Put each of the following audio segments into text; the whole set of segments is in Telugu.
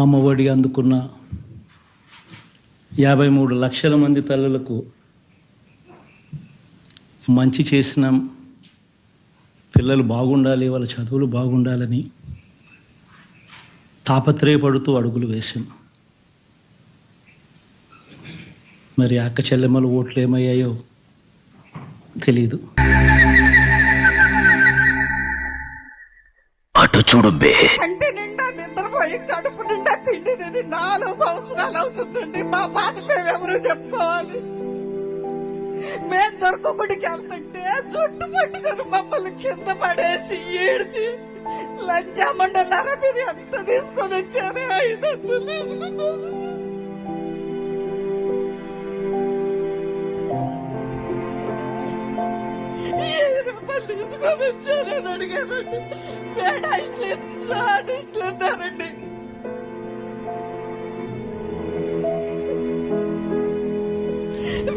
అమ్మఒడి అందుకున్న 53 లక్షల మంది తల్లులకు మంచి చేసిన, పిల్లలు బాగుండాలి, వాళ్ళ చదువులు బాగుండాలని తాపత్రయపడుతూ అడుగులు వేశాను. మరి అక్క చెల్లెమ్మల ఓట్లు ఏమయ్యాయో తెలీదు. అటు చూడు బే. కంటి నిండా నిద్రపోయి కడుపు నిండా తిండి తిని 4 సంవత్సరాలు అవుతుందండి. మా బాధ మేమెవరు చెప్పుకోవాలి? మేము దొరకబడికి వెళ్తుంటే జుట్టు పట్టుకొని మమ్మల్ని కింద పడేసి ఏడ్చి, లంచామండలారా మీరు ఎంత తీసుకొని వచ్చారు? 500 తీసుకున్నారు. తీసుకొని వచ్చారని అడిగానండి. ఇట్లన్నారండి.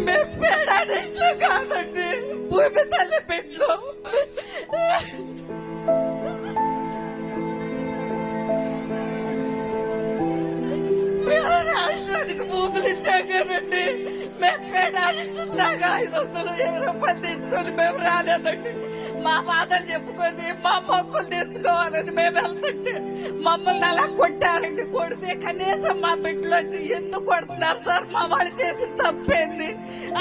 మేము పేడాడిస్టులు కాదండి, భూమి తల్లి బిడ్డలు. రాష్ట్రానికి భూములు ఇచ్చాకనండి. మేము పేడాడిస్తున్నాగా 500 రూపాయలు తీసుకొని మేము రాలేదండి. మా బాధలు చెప్పుకొని మా మొక్కులు తెచ్చుకోవాలని మేము వెళ్తుంటే మమ్మల్ని అలా కొట్టారండి. కొడితే కనీసం మా బిడ్డలు వచ్చి ఎందుకు కొడుతున్నారు సార్, మా వాళ్ళు చేసిన తప్పేంది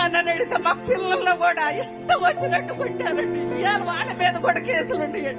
అని అడిగితే మా పిల్లల్లో కూడా ఇష్టం వచ్చినట్టు కొట్టారండి. ఇవాళ వాళ్ళ మీద కూడా కేసులు ఉన్నాయి.